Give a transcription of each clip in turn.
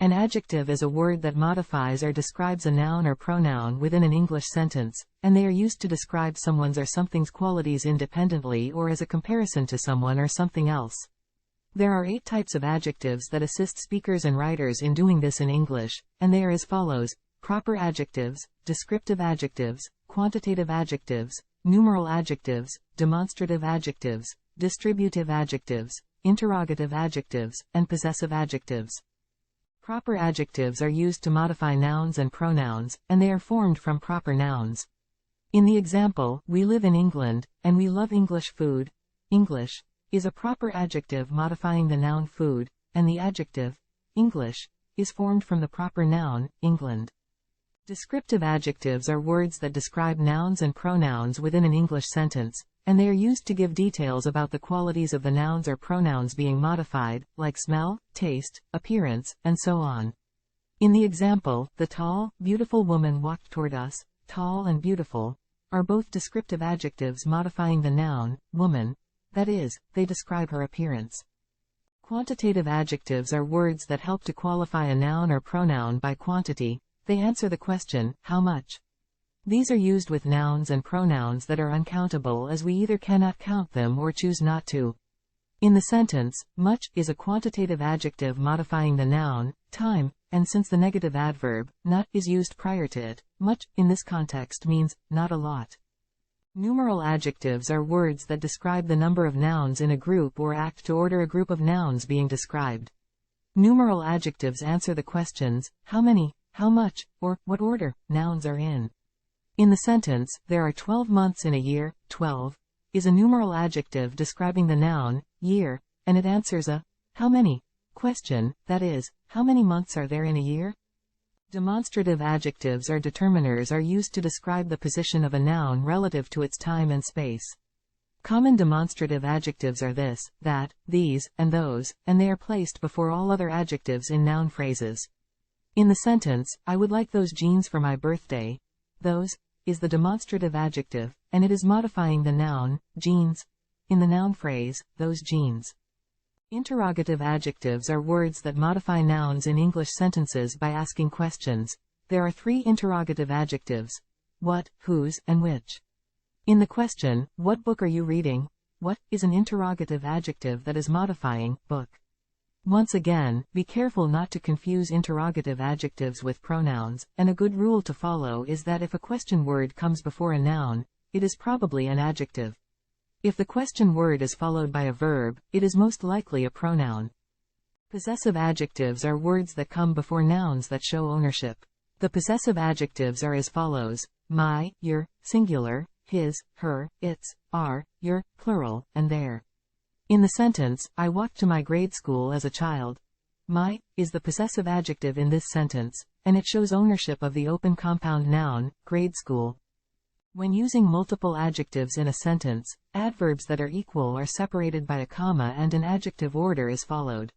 An adjective is a word that modifies or describes a noun or pronoun within an English sentence, and they are used to describe someone's or something's qualities independently or as a comparison to someone or something else. There are 8 types of adjectives that assist speakers and writers in doing this in English, and they are as follows: proper adjectives, descriptive adjectives, quantitative adjectives, numeral adjectives, demonstrative adjectives, distributive adjectives, interrogative adjectives, and possessive adjectives. Proper adjectives are used to modify nouns and pronouns, and they are formed from proper nouns. In the example, we live in England, and we love English food. English is a proper adjective modifying the noun food, and the adjective, English, is formed from the proper noun, England. Descriptive adjectives are words that describe nouns and pronouns within an English sentence, and they are used to give details about the qualities of the nouns or pronouns being modified, like smell, taste, appearance, and so on. In the example, the tall, beautiful woman walked toward us. Tall and beautiful are both descriptive adjectives modifying the noun, woman, that is, they describe her appearance. Quantitative adjectives are words that help to qualify a noun or pronoun by quantity. They answer the question, how much? These are used with nouns and pronouns that are uncountable, as we either cannot count them or choose not to. In the sentence, much is a quantitative adjective modifying the noun, time, and since the negative adverb, not, is used prior to it, much, in this context means, not a lot. Numeral adjectives are words that describe the number of nouns in a group or act to order a group of nouns being described. Numeral adjectives answer the questions, how many, how much, or what order nouns are in. In the sentence, there are 12 months in a year. 12 is a numeral adjective describing the noun, year, and it answers a how many question, that is, how many months are there in a year? Demonstrative adjectives or determiners are used to describe the position of a noun relative to its time and space. Common demonstrative adjectives are this, that, these, and those, and they are placed before all other adjectives in noun phrases. In the sentence, I would like those jeans for my birthday. Those is the demonstrative adjective, and it is modifying the noun, jeans, in the noun phrase, those jeans. Interrogative adjectives are words that modify nouns in English sentences by asking questions. There are 3 interrogative adjectives: what, whose, and which. In the question, what book are you reading? What is an interrogative adjective that is modifying book. Once again, be careful not to confuse interrogative adjectives with pronouns, and a good rule to follow is that if a question word comes before a noun, it is probably an adjective. If the question word is followed by a verb, it is most likely a pronoun. Possessive adjectives are words that come before nouns that show ownership. The possessive adjectives are as follows: my, your, singular, his, her, its, our, your, plural, and their. In the sentence, I walked to my grade school as a child. My is the possessive adjective in this sentence, and it shows ownership of the open compound noun, grade school. When using multiple adjectives in a sentence, adverbs that are equal are separated by a comma and an adjective order is followed.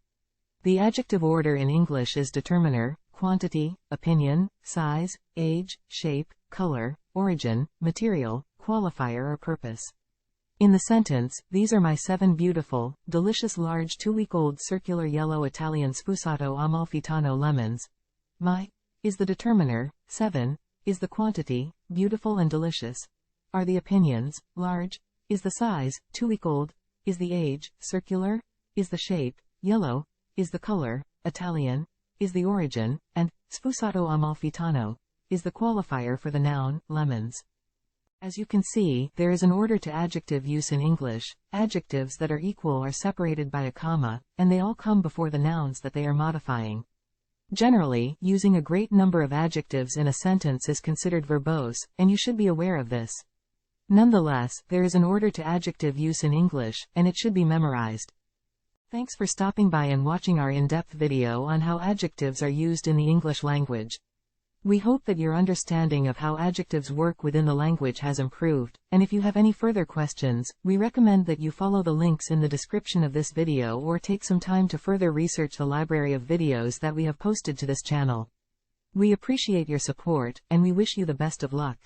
The adjective order in English is determiner, quantity, opinion, size, age, shape, color, origin, material, qualifier or purpose. In the sentence, these are my 7 beautiful, delicious large 2-week-old circular yellow Italian sfusato amalfitano lemons. My is the determiner, 7 is the quantity, beautiful and delicious, are the opinions, large is the size, 2-week-old is the age, circular is the shape, yellow is the color, Italian is the origin, and sfusato amalfitano is the qualifier for the noun, lemons. As you can see, there is an order to adjective use in English. Adjectives that are equal are separated by a comma, and they all come before the nouns that they are modifying. Generally, using a great number of adjectives in a sentence is considered verbose, and you should be aware of this. Nonetheless, there is an order to adjective use in English, and it should be memorized. Thanks for stopping by and watching our in-depth video on how adjectives are used in the English language. We hope that your understanding of how adjectives work within the language has improved, and if you have any further questions, we recommend that you follow the links in the description of this video or take some time to further research the library of videos that we have posted to this channel. We appreciate your support, and we wish you the best of luck.